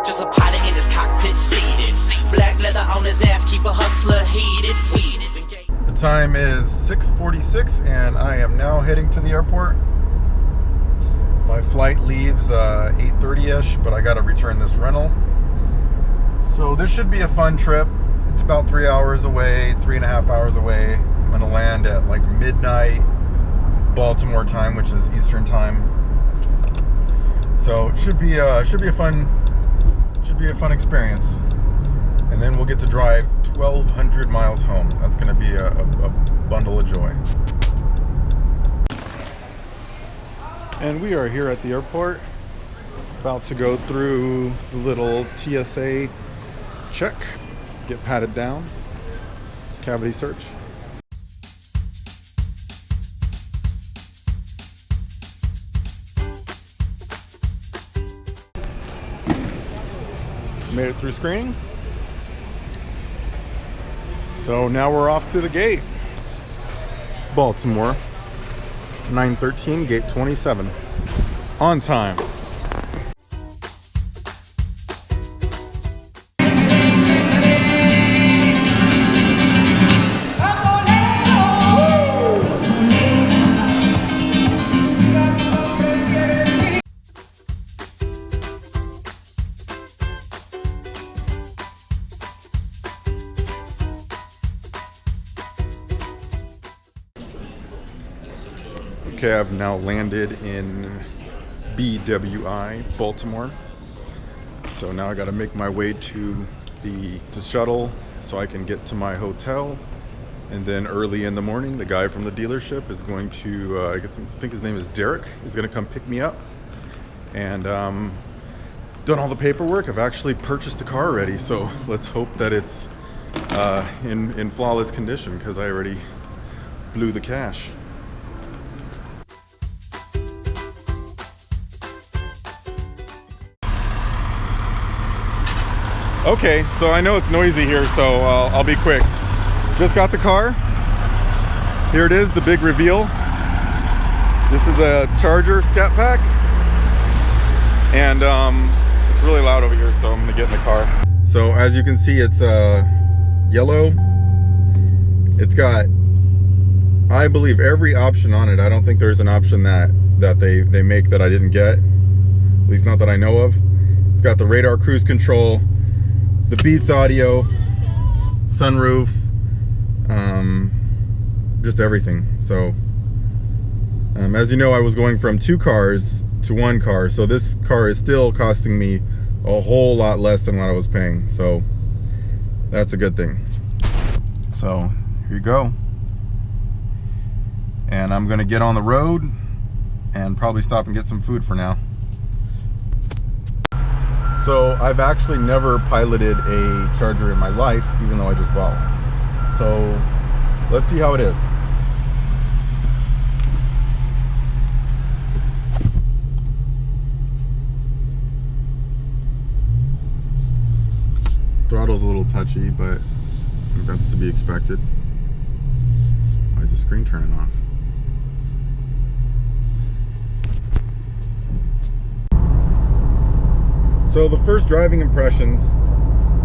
Just a pilot in his cockpit seated. Black leather on his ass, keep a hustler heated. The time is 6:46 and I am now heading to the airport. My flight leaves 8:30ish, but I got to return this rental. So this should be a fun trip. It's about 3 hours away, 3.5 hours away. I'm gonna land at like midnight Baltimore time, which is Eastern time. So it should be a fun experience. And then we'll get to drive 1,200 miles home. That's gonna be a bundle of joy. And we are here at the airport, about to go through the little TSA check, get patted down, cavity search. Made it through screening. So now we're off to the gate. Baltimore, 913, gate 27. On time. Okay, I've now landed in BWI, Baltimore. So now I gotta make my way to the shuttle so I can get to my hotel. And then early in the morning, the guy from the dealership is going to, I think his name is Derek, is gonna come pick me up. And done all the paperwork. I've actually purchased the car already, so let's hope that it's in flawless condition, because I already blew the cash. Okay, so I know it's noisy here, so I'll be quick. Just got the car. Here it is, the big reveal. This is a Charger Scatpack. And it's really loud over here, so I'm gonna get in the car. So as you can see, it's yellow. It's got, I believe, every option on it. I don't think there's an option that they make that I didn't get. At least not that I know of. It's got the radar cruise control, the Beats audio, sunroof, just everything. So as you know, I was going from 2 cars to 1 car, so this car is still costing me a whole lot less than what I was paying, so that's a good thing. So here you go, and I'm gonna get on the road and probably stop and get some food for now. So I've actually never piloted a Charger in my life, even though I just bought one. So let's see how it is. Throttle's a little touchy, but that's to be expected. Why is the screen turning off? So the first driving impressions,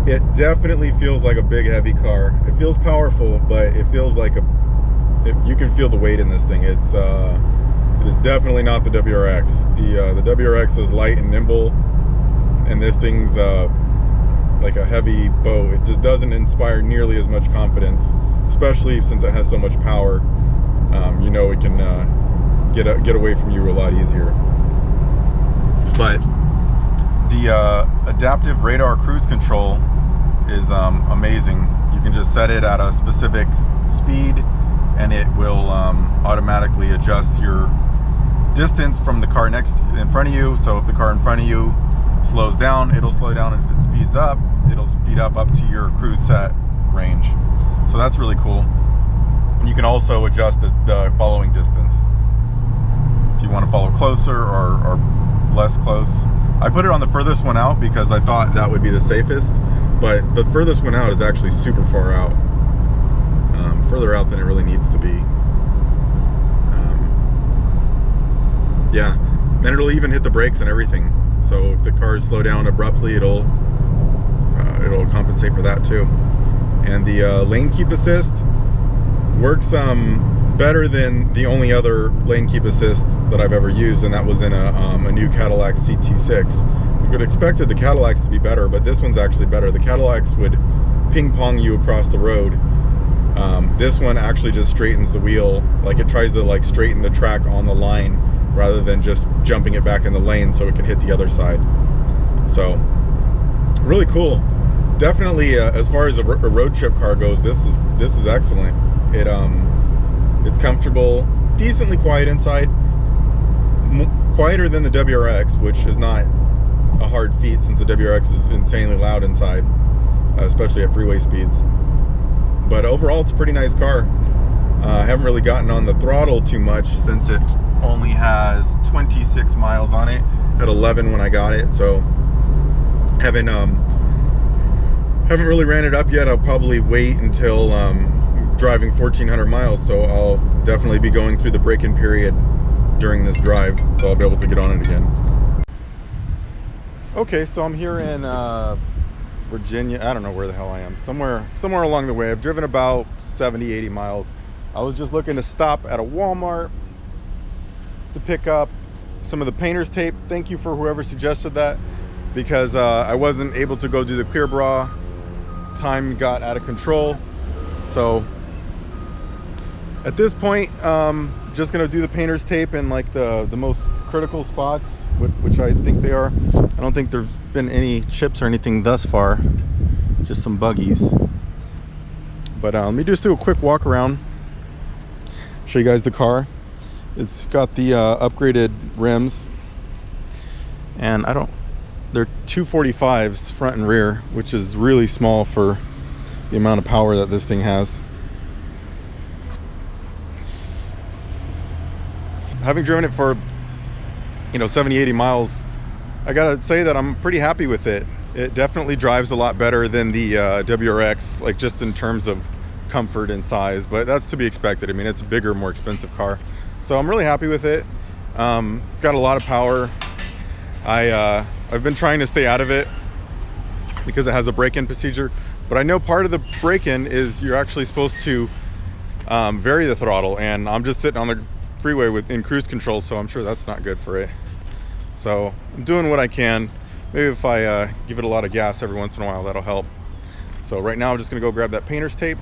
it definitely feels like a big heavy car. It feels powerful, but it feels like you can feel the weight in this thing. It is definitely not the WRX. The WRX is light and nimble, and this thing's like a heavy boat. It just doesn't inspire nearly as much confidence, especially since it has so much power. You know, it can get away from you a lot easier. But the adaptive radar cruise control is amazing. You can just set it at a specific speed and it will automatically adjust your distance from the car in front of you. So if the car in front of you slows down, it'll slow down, and if it speeds up, it'll speed up to your cruise set range. So that's really cool. And you can also adjust the following distance if you want to follow closer or less close. I put it on the furthest one out because I thought that would be the safest, but the furthest one out is actually super far out, further out than it really needs to be. Yeah, then it'll even hit the brakes and everything. So if the cars slow down abruptly, it'll compensate for that too. And the lane keep assist works better than the only other lane keep assist that I've ever used, and that was in a new Cadillac CT6. You could have expected the Cadillacs to be better, but this one's actually better. The Cadillacs would ping pong you across the road. This one actually just straightens the wheel, like it tries to like straighten the track on the line rather than just jumping it back in the lane so it can hit the other side. So really cool. Definitely as far as a road trip car goes, this is excellent. It's comfortable, decently quiet inside, quieter than the WRX, which is not a hard feat since the WRX is insanely loud inside, especially at freeway speeds. But overall, it's a pretty nice car. I haven't really gotten on the throttle too much since it only has 26 miles on it. At 11 when I got it, so haven't really ran it up yet. I'll probably wait until driving 1,400 miles, so I'll definitely be going through the break-in period during this drive, so I'll be able to get on it again. Okay, so I'm here in Virginia. I don't know where the hell I am. Somewhere along the way. I've driven about 70, 80 miles. I was just looking to stop at a Walmart to pick up some of the painter's tape. Thank you for whoever suggested that, because I wasn't able to go do the clear bra. Time got out of control. So at this point, just gonna do the painter's tape in like the most critical spots, which I think they are. I don't think there's been any chips or anything thus far, just some buggies. But let me just do a quick walk around, show you guys the car. It's got the upgraded rims, and they're 245s front and rear, which is really small for the amount of power that this thing has. Having driven it for 70, 80 miles, I gotta say that I'm pretty happy with it. It definitely drives a lot better than the WRX, like just in terms of comfort and size, but that's to be expected. I mean, it's a bigger, more expensive car. So I'm really happy with it. It's got a lot of power. I've been trying to stay out of it because it has a break-in procedure, but I know part of the break-in is you're actually supposed to vary the throttle, and I'm just sitting on the freeway in cruise control, so I'm sure that's not good for it. So I'm doing what I can. Maybe if I give it a lot of gas every once in a while, that'll help. So right now I'm just gonna go grab that painter's tape.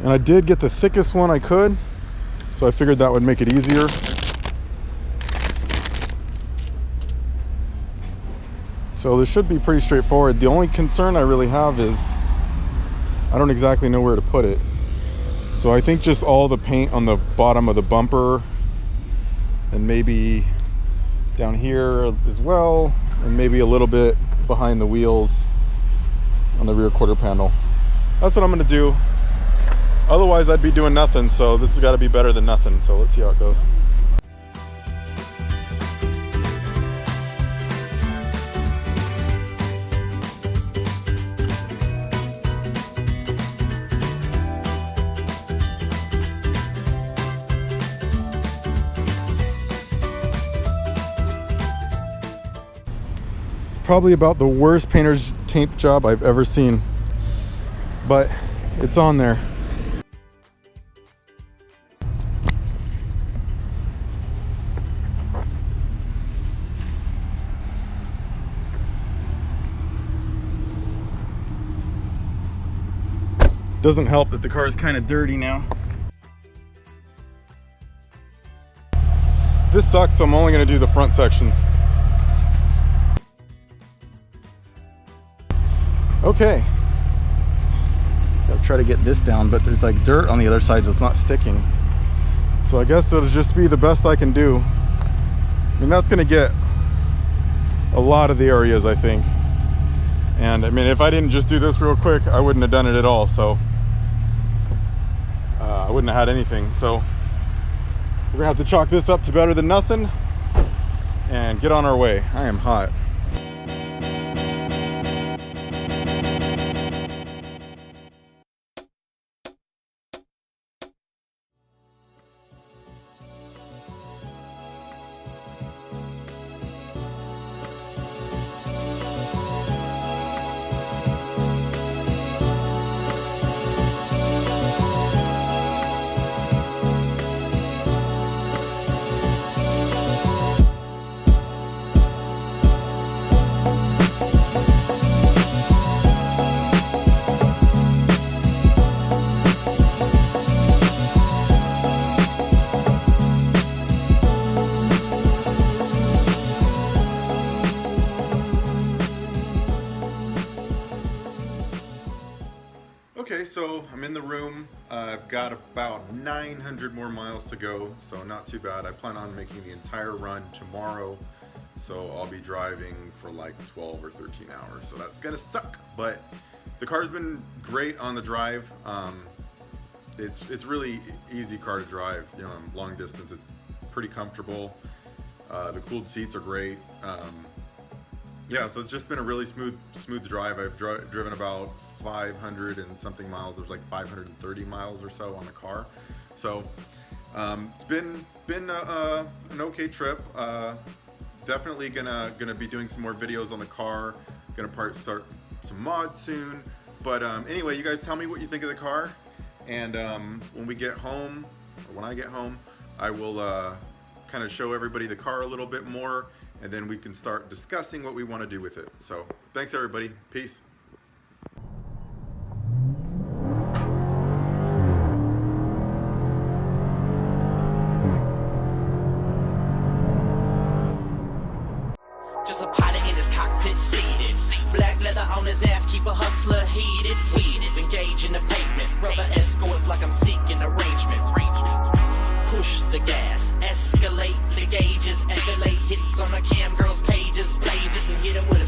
And I did get the thickest one I could, so I figured that would make it easier. So this should be pretty straightforward. The only concern I really have is I don't exactly know where to put it. So I think just all the paint on the bottom of the bumper, and maybe down here as well, and maybe a little bit behind the wheels on the rear quarter panel. That's what I'm gonna do. Otherwise I'd be doing nothing, so this has got to be better than nothing. So let's see how it goes. Probably about the worst painter's tape job I've ever seen, but it's on there. Doesn't help that the car is kind of dirty now. This sucks, so I'm only going to do the front sections. Okay, I'll try to get this down, but there's like dirt on the other side that's not sticking. So I guess it'll just be the best I can do. I mean, that's gonna get a lot of the areas, I think. And I mean, if I didn't just do this real quick, I wouldn't have done it at all. So I wouldn't have had anything. So we're gonna have to chalk this up to better than nothing and get on our way. I am hot. Okay, so I'm in the room. I've got about 900 more miles to go, so not too bad. I plan on making the entire run tomorrow, so I'll be driving for like 12 or 13 hours, so that's gonna suck. But the car's been great on the drive. It's really easy car to drive, you know, long distance. It's pretty comfortable. The cooled seats are great. Yeah, so it's just been a really smooth drive. I've driven about 500 and something miles. There's like 530 miles or so on the car. So it's been an okay trip. Definitely gonna be doing some more videos on the car. Gonna start some mods soon. But anyway, you guys tell me what you think of the car. And when we get home, or when I get home, I will kind of show everybody the car a little bit more, and then we can start discussing what we want to do with it. So thanks everybody, peace. Just a pilot in his cockpit seated. Black leather on his ass, keep a hustler heated. Weeded, engage in the pavement. Rubber escorts like I'm seeking arrangement. Push the gas, escalate the gauges, escalate hits on the cam girls' pages, blazes, and hit 'em with a